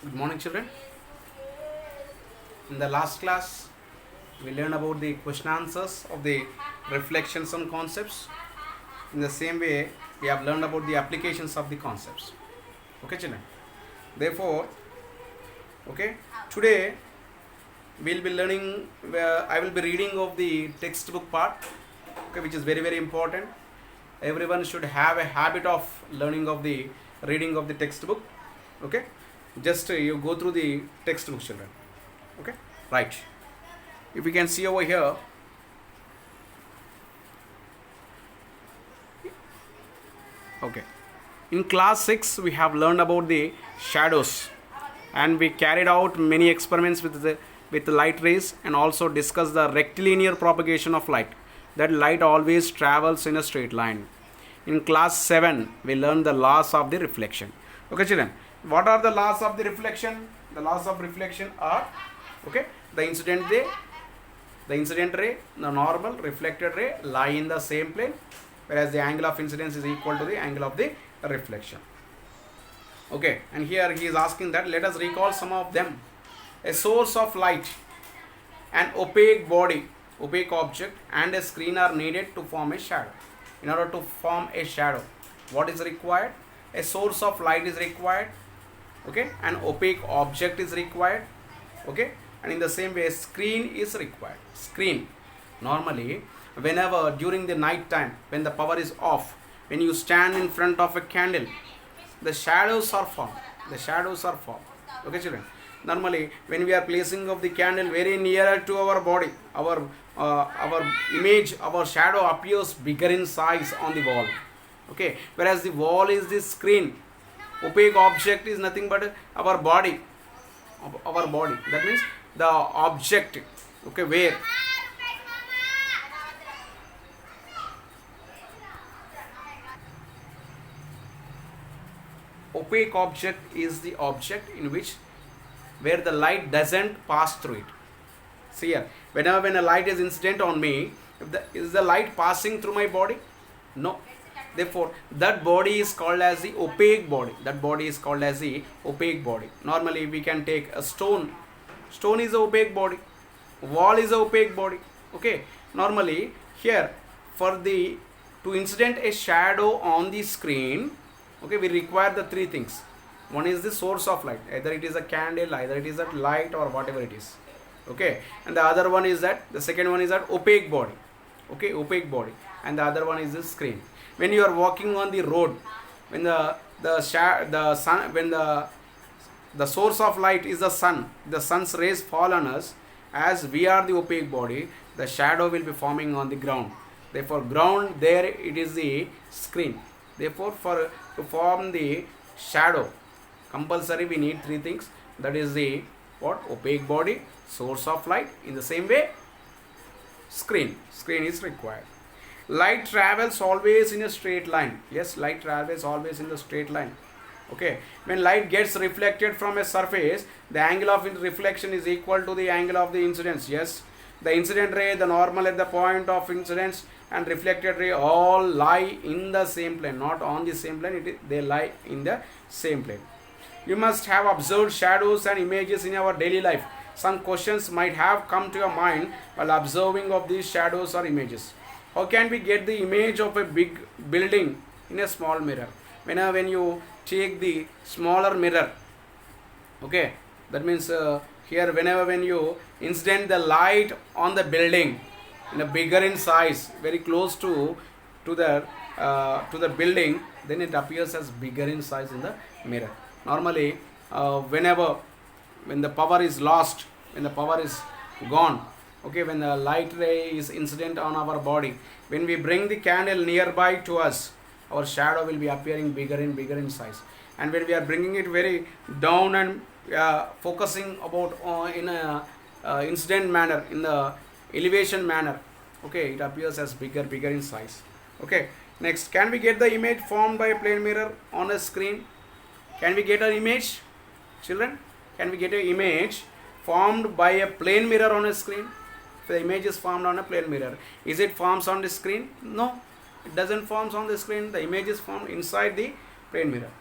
Good morning, children. In the last class, we learned about the question answers of the reflections on concepts. In the same way, we have learned about the applications of the concepts. Okay, children. Therefore, okay, today we'll be learning. I will be reading of the textbook part, okay, which is very important. Everyone should have a habit of learning of the reading of the textbook. Okay, just you go through the textbook, children. Okay, right. If you can see over here, okay, in class 6 we have learned about the shadows, and we carried out many experiments with the light rays, and also discussed the rectilinear propagation of light, that light always travels in a straight line. In class 7 we learned the laws of the reflection. Okay, children, what are the laws of the reflection? The laws of reflection are, okay, the incident ray, the normal reflected ray lie in the same plane, whereas the angle of incidence is equal to the angle of the reflection. Okay, and here he is asking that let us recall some of them. A source of light, an opaque body, opaque object, and a screen are needed to form a shadow. In order to form a shadow, what is required? A source of light is required, okay, an opaque object is required, okay, and in the same way screen is required. Screen, normally whenever during the night time, when the power is off, when you stand in front of a candle, the shadows are formed. Okay, children, normally when we are placing of the candle very nearer to our body, our image, our shadow appears bigger in size on the wall. Okay, whereas the wall is the screen, opaque object is nothing but our body. That means the object, okay, where opaque object is the object in which where the light doesn't pass through it. See here, whenever when a light is incident on me, is the light passing through my body? No. Therefore, that body is called as the opaque body. Normally, we can take a stone. Stone is an opaque body. Wall is an opaque body. Okay. Normally, here to incident a shadow on the screen, okay, we require the three things. One is the source of light. Either it is a candle, either it is a light, or whatever it is. Okay. And the other one is that the second one is that opaque body. Okay, opaque body. And the other one is the screen. When you are walking on the road, when the source of light is the sun, the sun's rays fall on us, as we are the opaque body, the shadow will be forming on the ground. Therefore, ground, there it is the screen. Therefore, to form the shadow, compulsory we need three things. That is the opaque body, source of light. In the same way, screen is required. Light travels always in a straight line. Yes, light travels always in the straight line. Okay, when light gets reflected from a surface, the angle of reflection is equal to the angle of the incidence. Yes, the incident ray, the normal at the point of incidence, and reflected ray all lie in the same plane, not on the same plane, they lie in the same plane. You must have observed shadows and images in our daily life. Some questions might have come to your mind while observing of these shadows or images. How can we get the image of a big building in a small mirror? When you take the smaller mirror, okay, that means here when you incident the light on the building in a bigger in size, very close to the building, then it appears as bigger in size in the mirror. Normally, when the power is lost, when the power is gone, okay, when the light ray is incident on our body, when we bring the candle nearby to us, our shadow will be appearing bigger in size. And when we are bringing it very down and focusing about in a incident manner, in the elevation manner, okay, it appears as bigger in size. Okay, next, can we get the image formed by a plane mirror on a screen? Can we get an image, children? Can we get an image formed by a plane mirror on a screen? If the image is formed on a plane mirror, is it forms on the screen? No, it doesn't forms on the screen. The image is formed inside the plane mirror.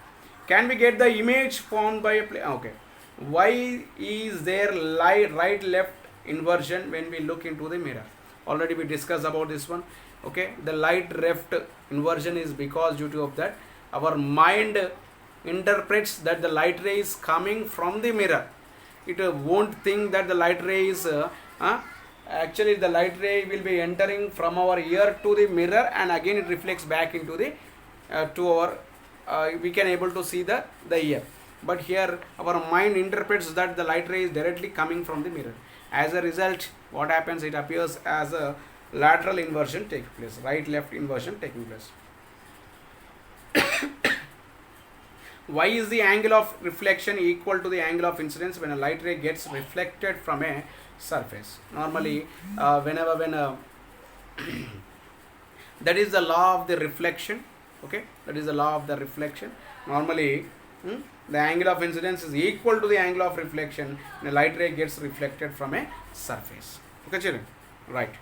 Can we get the image formed by a plane? Okay, why is there right left inversion when we look into the mirror? Already we discussed about this one. Okay, the light left inversion is because due to of that our mind interprets that the light ray is coming from the mirror. It won't think that the light ray is actually the light ray will be entering from our ear to the mirror, and again it reflects back into the to our we can able to see the ear. But here our mind interprets that the light ray is directly coming from the mirror. As a result, what happens, it appears as a lateral inversion takes place, right left inversion taking place. Why is the angle of reflection equal to the angle of incidence when a light ray gets reflected from a surface? Normally whenever that is the law of the reflection. Okay, that is the law of the reflection. Normally the angle of incidence is equal to the angle of reflection when a light ray gets reflected from a surface. Okay children, right.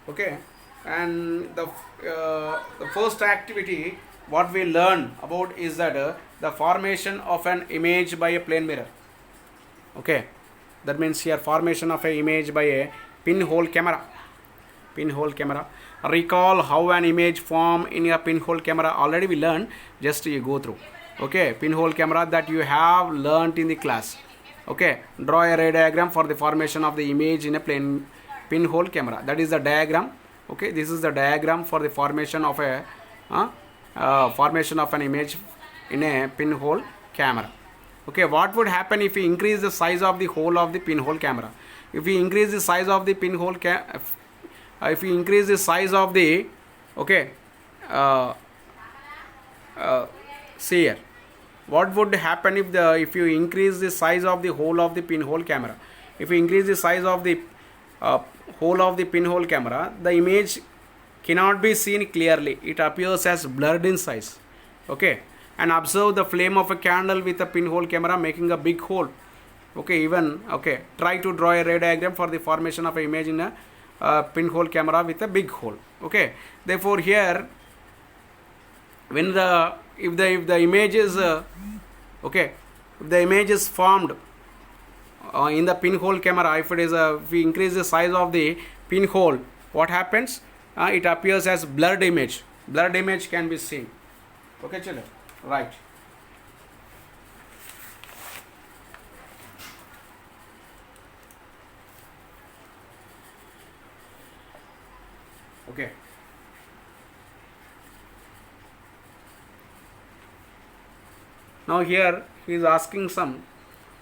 Okay, and the first activity what we learn about is that the formation of an image by a plane mirror. Okay, that means here formation of an image by a pinhole camera. Pinhole camera. Recall how an image form in a pinhole camera. Already we learned, just you go through. Okay, pinhole camera that you have learnt in the class. Okay, draw a ray diagram for the formation of the image in a pinhole camera. That is the diagram. Okay, this is the diagram for the formation of a formation of an image in a pinhole camera. Okay, what would happen if we increase the size of the hole of the pinhole camera? If we increase the size of the pinhole if we increase the size of the see here, what would happen if you increase the size of the hole of the pinhole camera? If you increase the size of the hole of the pinhole camera, the image cannot be seen clearly. It appears as blurred in size. Okay, and observe the flame of a candle with a pinhole camera making a big hole. Okay, try to draw a ray diagram for the formation of an image in a pinhole camera with a big hole. Okay, therefore here when if the image is if the image is formed in the pinhole camera, if we increase the size of the pinhole, what happens? It appears as blurred image. Blurred image can be seen. Okay children, right. Okay, now here he is asking some.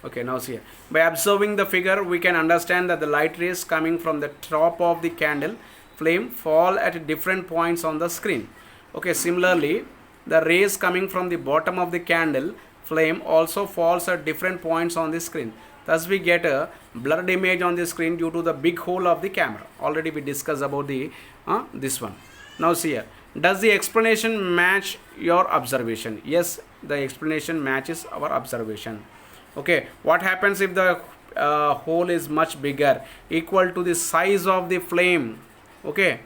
Okay, now see here. By observing the figure, we can understand that the light rays coming from the top of the candle flame fall at different points on the screen. Okay, similarly, the rays coming from the bottom of the candle flame also falls at different points on the screen. Thus, we get a blurred image on the screen due to the big hole of the camera. Already we discussed about the this one. Now see here. Does the explanation match your observation? Yes, the explanation matches our observation. Okay, what happens if the hole is much bigger, equal to the size of the flame? Okay,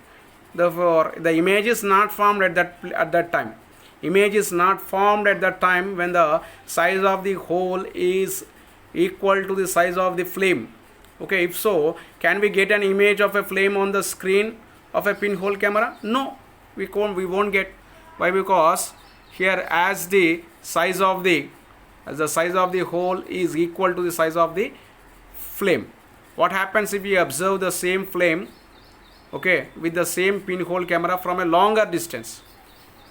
therefore the image is not formed at that time. Image is not formed at that time when the size of the hole is equal to the size of the flame. Okay, if so, can we get an image of a flame on the screen of a pinhole camera? No, we won't get. Why? Because here as the size of the hole is equal to the size of the flame. What happens if we observe the same flame, okay, with the same pinhole camera from a longer distance?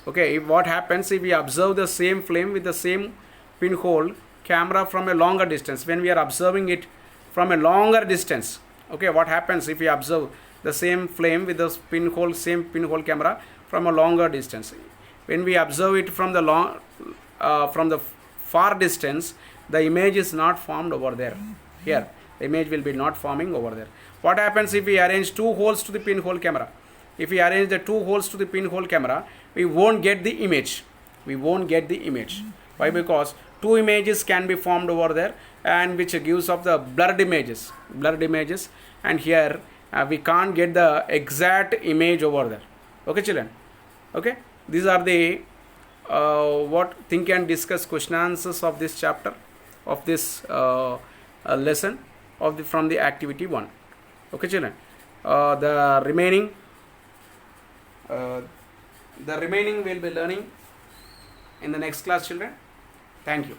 Okay, what happens if we observe the same flame with the same pinhole camera from a longer distance? When we are observing it from a longer distance, okay, what happens if we observe the same flame with the same pinhole camera from a longer distance? When we observe it from the far distance, the image is not formed over there. Here, the image will be not forming over there. What happens if we arrange two holes to the pinhole camera? If we arrange the two holes to the pinhole camera, we won't get the image. Why? Because two images can be formed over there, and which gives of the blurred images, and here we can't get the exact image over there. Okay children, okay, these are the what think and discuss question answers of this chapter. of this lesson of from the activity 1. Okay children, the remaining we'll be learning in the next class children. Thank you.